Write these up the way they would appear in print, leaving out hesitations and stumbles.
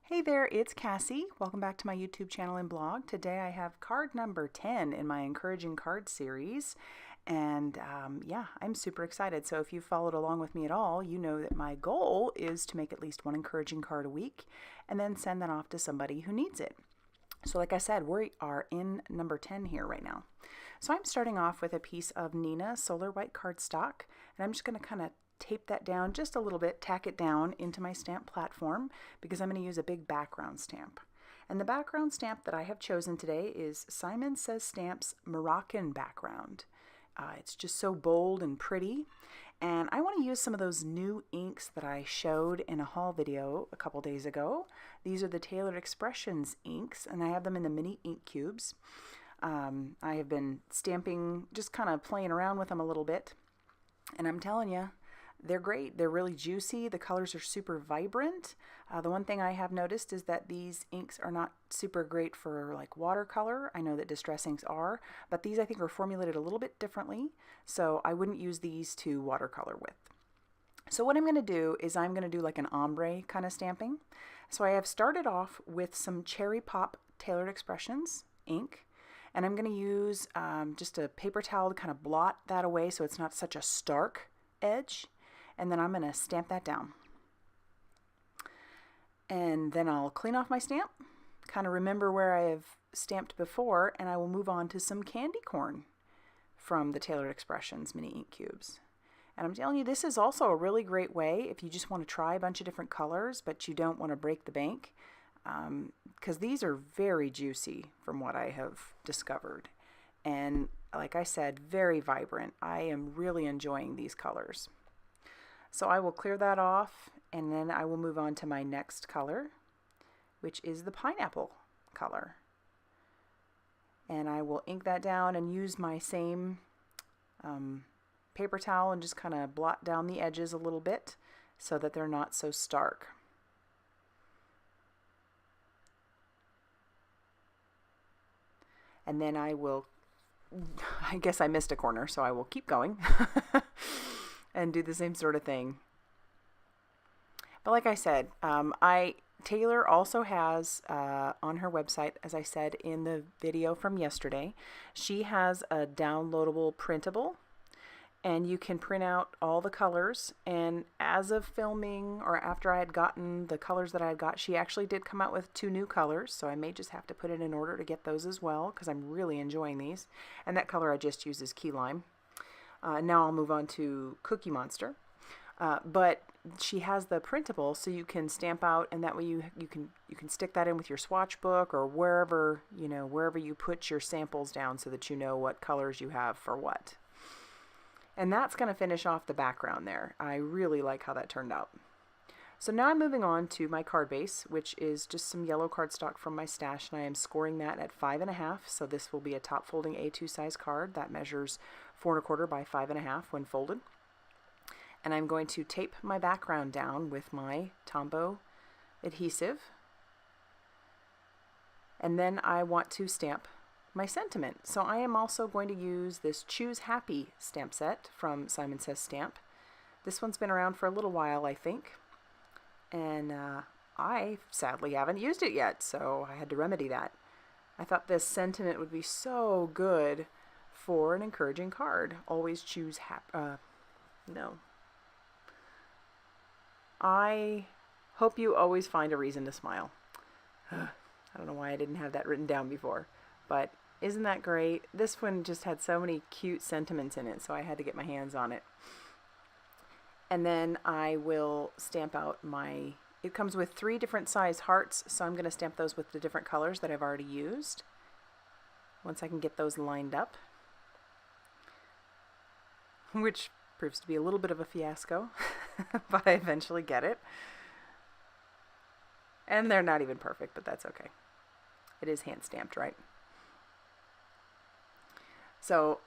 Hey there, it's Cassie. Welcome back to my YouTube channel and blog. Today I have card number 10 in my Encouraging Card series. And yeah, I'm super excited. So if you've followed along with me at all, you know that my goal is to make at least one encouraging card a week and then send that off to somebody who needs it. So like I said, we are in number 10 here right now. So I'm starting off with a piece of Neenah Solar White cardstock, and I'm just going to kind of tape that down just a little bit, tack it down into my stamp platform because I'm going to use a big background stamp. And the background stamp that I have chosen today is Simon Says Stamp's Moroccan Background. It's just so bold and pretty. And I want to use some of those new inks that I showed in a haul video a couple days ago. These are the Tailored Expressions inks, and I have them in the mini ink cubes. I have been stamping, just kind of playing around with them a little bit. And I'm telling you, they're great. They're really juicy. The colors are super vibrant. The one thing I have noticed is that these inks are not super great for like watercolor. I know that Distress inks are, but these I think are formulated a little bit differently, so I wouldn't use these to watercolor with. So what I'm going to do is I'm going to do like an ombre kind of stamping. So I have started off with some Cherry Pop Tailored Expressions ink, and I'm going to use just a paper towel to kind of blot that away so it's not such a stark edge. And then I'm going to stamp that down. And then I'll clean off my stamp, kind of remember where I have stamped before, and I will move on to some candy corn from the Tailored Expressions mini ink cubes. And I'm telling you, this is also a really great way if you just want to try a bunch of different colors, but you don't want to break the bank, because these are very juicy from what I have discovered. And like I said, very vibrant. I am really enjoying these colors. So I will clear that off, and then I will move on to my next color, which is the pineapple color. And I will ink that down and use my same paper towel and just kind of blot down the edges a little bit so that they're not so stark. And then I guess I missed a corner, so I will keep going. And do the same sort of thing. But like I said, Taylor also has on her website, as I said in the video from yesterday, she has a downloadable printable, and you can print out all the colors. And as of filming, or after I had gotten the colors that I had got, she actually did come out with 2 new colors, so I may just have to put it in order to get those as well, because I'm really enjoying these. And that color I just used is Key Lime. Now I'll move on to Cookie Monster. But she has the printable, so you can stamp out, and that way you can stick that in with your swatch book or wherever you put your samples down, so that you know what colors you have for what. And that's going to finish off the background there. I really like how that turned out. So now I'm moving on to my card base, which is just some yellow cardstock from my stash, and I am scoring that at 5.5. So this will be a top folding A2 size card that measures 4 1/4 by 5.5 when folded. And I'm going to tape my background down with my Tombow adhesive. And then I want to stamp my sentiment. So I am also going to use this Choose Happy stamp set from Simon Says Stamp. This one's been around for a little while, I think. And I sadly haven't used it yet, so I had to remedy that. I thought this sentiment would be so good for an encouraging card. Always choose no. I hope you always find a reason to smile. I don't know why I didn't have that written down before, but isn't that great? This one just had so many cute sentiments in it, so I had to get my hands on it. And then I will stamp out it comes with 3 different size hearts, so I'm going to stamp those with the different colors that I've already used once I can get those lined up, which proves to be a little bit of a fiasco, but I eventually get it. And they're not even perfect, but that's okay. It is hand stamped, right? So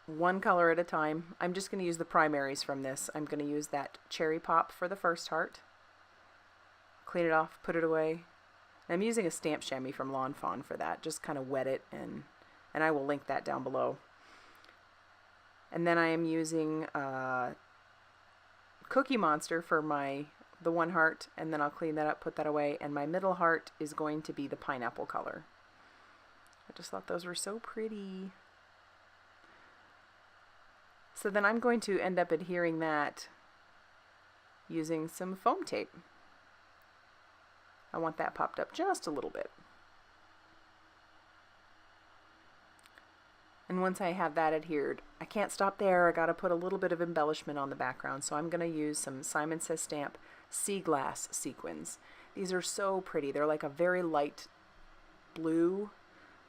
1 color at a time. I'm just going to use the primaries from this. I'm going to use that Cherry Pop for the first heart. Clean it off, put it away. And I'm using a stamp chamois from Lawn Fawn for that. Just kind of wet it, and I will link that down below. And then I am using Cookie Monster for my the one heart, and then I'll clean that up, put that away, and my middle heart is going to be the pineapple color. I just thought those were so pretty. So then I'm going to end up adhering that using some foam tape. I want that popped up just a little bit. And once I have that adhered, I can't stop there. I got to put a little bit of embellishment on the background. So I'm going to use some Simon Says Stamp Sea Glass sequins. These are so pretty. They're like a very light blue,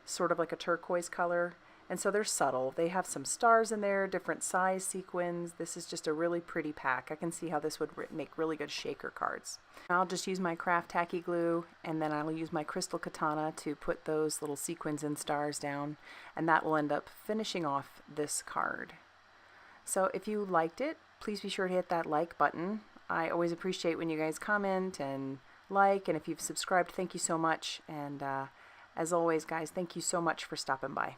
sort of like a turquoise color. And so they're subtle. They have some stars in there, different size sequins. This is just a really pretty pack. I can see how this would make really good shaker cards. I'll just use my craft tacky glue, and then I'll use my crystal katana to put those little sequins and stars down, and that will end up finishing off this card. So if you liked it, please be sure to hit that like button. I always appreciate when you guys comment and like, and if you've subscribed, thank you so much. And as always, guys, thank you so much for stopping by.